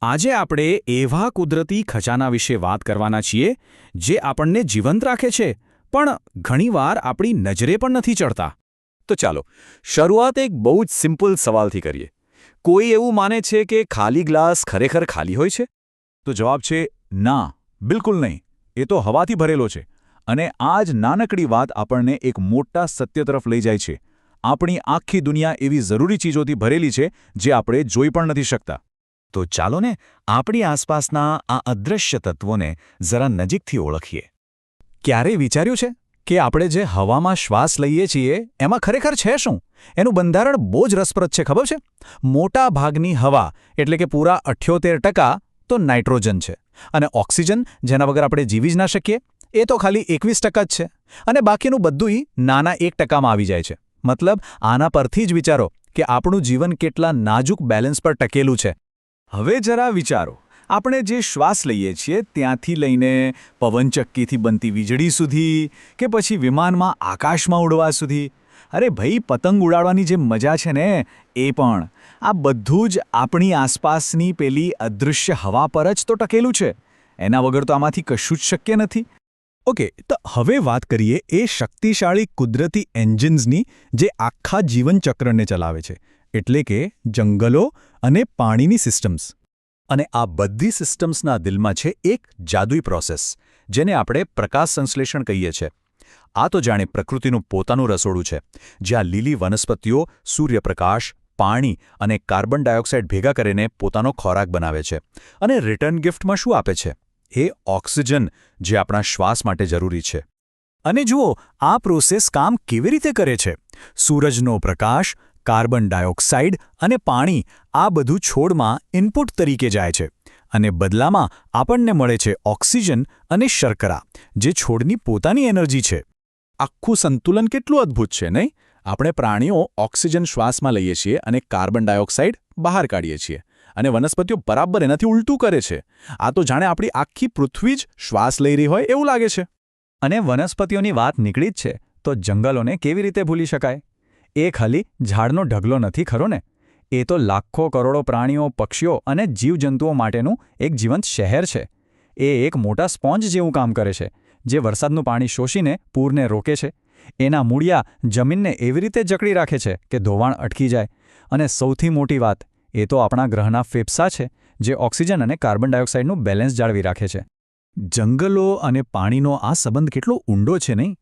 આજે આપણે એવા કુદરતી ખજાના વિશે વાત કરવાના છીએ જે આપણને જીવંત રાખે છે પણ ઘણીવાર આપણી નજરે પણ નથી ચડતા. તો ચાલો શરૂઆત એક બહુ જ સિમ્પલ સવાલથી કરીએ. કોઈ એવું માને છે કે ખાલી ગ્લાસ ખરેખર ખાલી હોય છે? તો જવાબ છે ના, બિલકુલ નહીં. એ તો હવાથી ભરેલો છે. અને આ જ નાનકડી વાત આપણને એક મોટા સત્ય તરફ લઈ જાય છે. આપણી આખી દુનિયા એવી જરૂરી ચીજોથી ભરેલી છે જે આપણે જોઈ પણ નથી શકતા. તો ચાલો ને આપણી આસપાસના આ અદૃશ્ય તત્વોને જરા નજીકથી ઓળખીએ. ક્યારેય વિચાર્યું છે કે આપણે જે હવામાં શ્વાસ લઈએ છીએ એમાં ખરેખર છે શું? એનું બંધારણ બહુ જ રસપ્રદ છે, ખબર છે? મોટા ભાગની હવા એટલે કે પૂરા 78% તો નાઇટ્રોજન છે. અને ઓક્સિજન, જેના વગર આપણે જીવી જ ના શકીએ, એ તો ખાલી 21% જ છે. અને બાકીનું બધુંય નાના 1%માં આવી જાય છે. મતલબ આના પરથી જ વિચારો કે આપણું જીવન કેટલા નાજુક બેલેન્સ પર ટકેલું છે. હવે જરા વિચારો, આપણે જે શ્વાસ લઈએ છીએ ત્યાંથી લઈને પવનચક્કીથી બનતી વીજળી સુધી કે પછી વિમાનમાં આકાશમાં ઉડવા સુધી, અરે ભાઈ, પતંગ ઉડાડવાની જે મજા છે ને એ પણ, આ બધું જ આપણી આસપાસની પેલી અદૃશ્ય હવા પર જ તો ટકેલું છે. એના વગર તો આમાંથી કશું જ શક્ય નથી. ઓકે, તો હવે વાત કરીએ એ શક્તિશાળી કુદરતી એન્જિન્સની જે આખા જીવનચક્રને ચલાવે છે, એટલે કે જંગલો અને પાણીની સિસ્ટમ્સ. અને આ બધી સિસ્ટમ્સના દિલમાં છે એક જાદુઈ પ્રોસેસ, જેને આપણે પ્રકાશ સંશ્લેષણ કહીએ છીએ. આ તો જાણે પ્રકૃતિનું પોતાનું રસોડું છે, જ્યાં લીલી વનસ્પતિઓ સૂર્યપ્રકાશ, પાણી અને કાર્બન ડાયોક્સાઇડ ભેગા કરીને પોતાનો ખોરાક બનાવે છે. અને રિટર્ન ગિફ્ટમાં શું આપે છે? એ ઓક્સિજન, જે આપણા શ્વાસ માટે જરૂરી છે. અને જુઓ, આ પ્રોસેસ કામ કેવી રીતે કરે છે. સૂરજનો પ્રકાશ, કાર્બન ડાયોક્સાઇડ અને પાણી, આ બધું છોડમાં ઇનપુટ તરીકે જાય છે. અને બદલામાં આપણને મળે છે ઓક્સિજન અને શર્કરા, જે છોડની પોતાની એનર્જી છે. આખું સંતુલન કેટલું અદ્ભુત છે, નહીં? આપણે પ્રાણીઓ ઓક્સિજન શ્વાસમાં લઈએ છીએ અને કાર્બન ડાયોક્સાઇડ બહાર કાઢીએ છીએ. અને વનસ્પતિઓ બરાબર એનાથી ઉલટું કરે છે. આ તો જાણે આપણી આખી પૃથ્વી જ શ્વાસ લઈ રહી હોય એવું લાગે છે. અને વનસ્પતિઓની વાત નીકળી જ છે તો જંગલોને કેવી રીતે ભૂલી શકાય? એ ખાલી ઝાડનો ઢગલો નથી ખરો ને? એ તો લાખો કરોડો પ્રાણીઓ, પક્ષીઓ અને જીવજંતુઓ માટેનું એક જીવંત શહેર છે. એ એક મોટા સ્પોન્જ જેવું કામ કરે છે, જે વરસાદનું પાણી શોષીને પૂરને રોકે છે. એના મૂળિયા જમીનને એવી રીતે જકડી રાખે છે કે ધોવાણ અટકી જાય. અને સૌથી મોટી વાત, એ તો આપણા ગ્રહના ફેફસા છે, જે ઓક્સિજન અને કાર્બન ડાયોક્સાઇડનું બેલેન્સ જાળવી રાખે છે. જંગલો અને પાણીનો આ સંબંધ કેટલો ઊંડો છે, નહીં?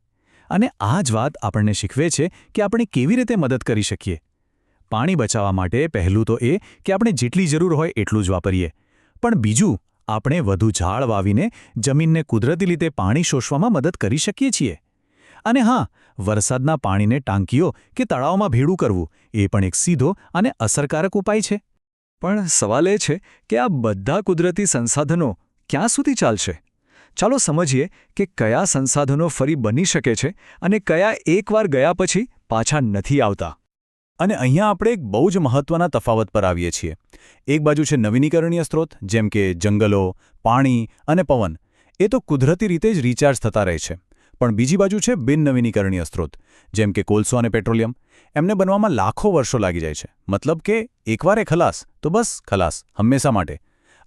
અને આ જ વાત આપણને શીખવે છે કે આપણે કેવી રીતે મદદ કરી શકીએ. પાણી બચાવવા માટે પહેલું તો એ કે આપણે જેટલી જરૂર હોય એટલું જ વાપરીએ. પણ બીજું, આપણે વધુ ઝાડ વાવીને જમીનને કુદરતી રીતે પાણી શોષવામાં મદદ કરી શકીએ છીએ. અને હા, વરસાદના પાણીને ટાંકીઓ કે તળાવમાં ભેળું કરવું એ પણ એક સીધો અને અસરકારક ઉપાય છે. પણ સવાલ એ છે કે આ બધા કુદરતી સંસાધનો ક્યાં સુધી ચાલશે? ચાલો સમજીએ કે કયા સંસાધનો ફરી બની શકે છે અને કયા એકવાર ગયા પછી પાછા નથી આવતા. અને અહીંયા આપણે એક બહુ જ મહત્વના તફાવત પર આવીએ છીએ. એક બાજુ છે નવીનીકરણીય સ્ત્રોત, જેમ કે જંગલો, પાણી અને પવન. એ તો કુદરતી રીતે જ રિચાર્જ થતા રહે છે. પણ બીજી બાજુ છે બિન નવીનીકરણીય સ્ત્રોત, જેમ કે કોલસો અને પેટ્રોલિયમ. એમને બનવામાં લાખો વર્ષો લાગી જાય છે. મતલબ કે એકવાર એ ખલાસ તો બસ ખલાસ, હંમેશા માટે.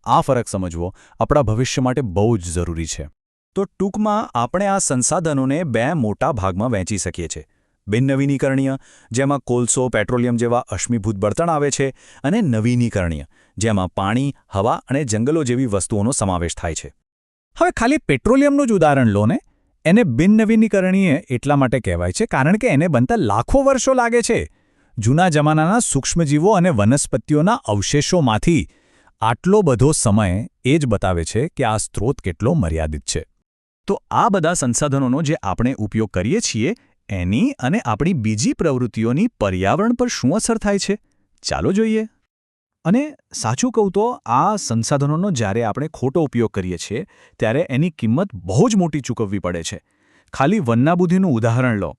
આ ફરક સમજવો આપણા ભવિષ્ય માટે બહુ જ જરૂરી છે. તો ટૂંકમાં આપણે આ સંસાધનોને બે મોટા ભાગમાં વહેંચી શકીએ છીએ. બિન નવીનીકરણીય, જેમાં કોલસો, પેટ્રોલિયમ જેવા અશ્મિભૂત બળતણ આવે છે, અને નવીનીકરણીય, જેમાં પાણી, હવા અને જંગલો જેવી વસ્તુઓનો સમાવેશ થાય છે. હવે ખાલી પેટ્રોલિયમનું જ ઉદાહરણ લો ને. એને બિન નવીનીકરણીય એટલા માટે કહેવાય છે કારણ કે એને બનતા લાખો વર્ષો લાગે છે. જૂના જમાનાના સૂક્ષ્મજીવો અને વનસ્પતિઓના અવશેષોમાંથી. આટલો બધો સમય એ જ બતાવે છે કે આ સ્ત્રોત કેટલો મર્યાદિત છે. તો આ બધા સંસાધનોનો જે આપણે ઉપયોગ કરીએ છીએ એની અને આપણી બીજી પ્રવૃત્તિઓની પર્યાવરણ પર શું અસર થાય છે? ચાલો જોઈએ. અને સાચું કહું તો આ સંસાધનોનો જ્યારે આપણે ખોટો ઉપયોગ કરીએ છીએ ત્યારે એની કિંમત બહુ જ મોટી ચૂકવવી પડે છે. ખાલી વનનાબૂદીનું ઉદાહરણ લો.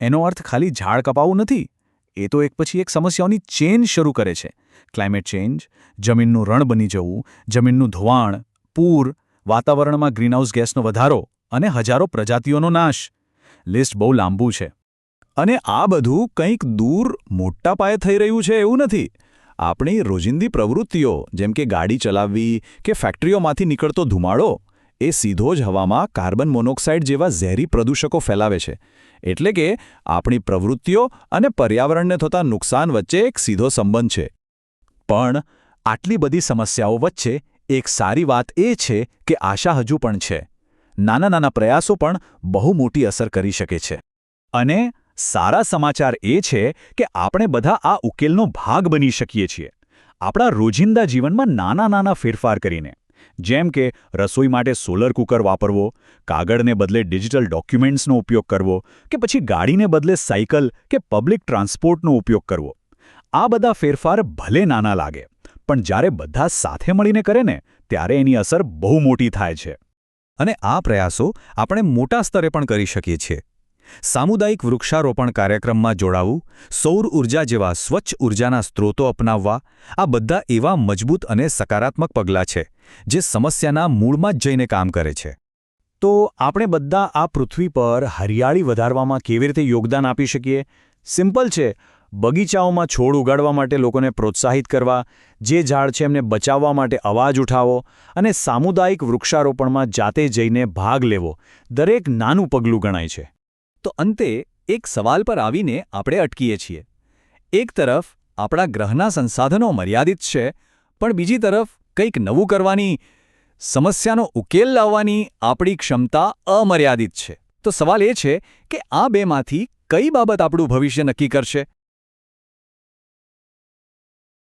એનો અર્થ ખાલી ઝાડ કપાવું નથી. એ તો એક પછી એક સમસ્યાઓની ચેન શરૂ કરે છે. ક્લાઇમેટ ચેન્જ, જમીનનું રણ બની જવું, જમીનનું ધોવાણ, પૂર, વાતાવરણમાં ગ્રીનહાઉસ ગેસનો વધારો અને હજારો પ્રજાતિઓનો નાશ. લિસ્ટ બહુ લાંબુ છે. અને આ બધું કંઈક દૂર મોટા પાયે થઈ રહ્યું છે એવું નથી. આપણી રોજિંદી પ્રવૃત્તિઓ જેમ કે ગાડી ચલાવવી કે ફેક્ટરીઓમાંથી નીકળતો ધુમાડો એ સીધો જ હવામાં કાર્બન મોનોક્સાઇડ જેવા ઝેરી પ્રદૂષકો ફેલાવે છે. એટલે કે આપણી પ્રવૃત્તિઓ અને પર્યાવરણને થતા નુકસાન વચ્ચે એક સીધો સંબંધ છે. પણ આટલી બધી સમસ્યાઓ વચ્ચે એક સારી વાત એ છે કે આશા હજુ પણ છે. નાના નાના પ્રયાસો પણ બહુ મોટી અસર કરી શકે છે. અને સારા સમાચાર એ છે કે આપણે બધા આ ઉકેલનો ભાગ બની શકીએ છીએ. આપણા રોજિંદા જીવનમાં નાના નાના ફેરફાર કરીને, જેમ કે રસોઈ માટે સોલર કુકર વાપરવો, કાગળને બદલે ડિજિટલ ડોક્યુમેન્ટ્સનો ઉપયોગ કરવો, કે પછી ગાડીને બદલે સાયકલ કે પબ્લિક ટ્રાન્સપોર્ટનો ઉપયોગ કરવો. આ બધા ફેરફાર ભલે નાના લાગે, પણ જ્યારે બધા સાથે મળીને કરે ને ત્યારે એની અસર બહુ મોટી થાય છે. અને આ પ્રયાસો આપણે મોટા સ્તરે પણ કરી શકીએ છીએ. સામુદાયિક વૃક્ષારોપણ કાર્યક્રમમાં જોડાવું, સૌર ઊર્જા જેવા સ્વચ્છ ઊર્જાના સ્ત્રોતો અપનાવવા, આ બધા એવા મજબૂત અને સકારાત્મક પગલાં છે જે સમસ્યાના મૂળમાં જ જઈને કામ કરે છે. તો આપણે બધા આ પૃથ્વી પર હરિયાળી વધારવામાં કેવી રીતે યોગદાન આપી શકીએ? સિમ્પલ છે. બગીચાઓમાં છોડ ઉગાડવા માટે લોકોને પ્રોત્સાહિત કરવા, જે ઝાડ છે એમને બચાવવા માટે અવાજ ઉઠાવો અને સામુદાયિક વૃક્ષારોપણમાં જાતે જઈને ભાગ લેવો. દરેક નાનું પગલું ગણાય છે. તો અંતે એક સવાલ પર આવીને આપણે અટકીએ છીએ. એક તરફ આપણા ગ્રહના સંસાધનો મર્યાદિત છે, પણ બીજી તરફ કંઈક નવું કરવાની, સમસ્યાનો ઉકેલ લાવવાની આપણી ક્ષમતા અમર્યાદિત છે. તો સવાલ એ છે કે આ બેમાંથી કઈ બાબત આપણું ભવિષ્ય નક્કી કરશે?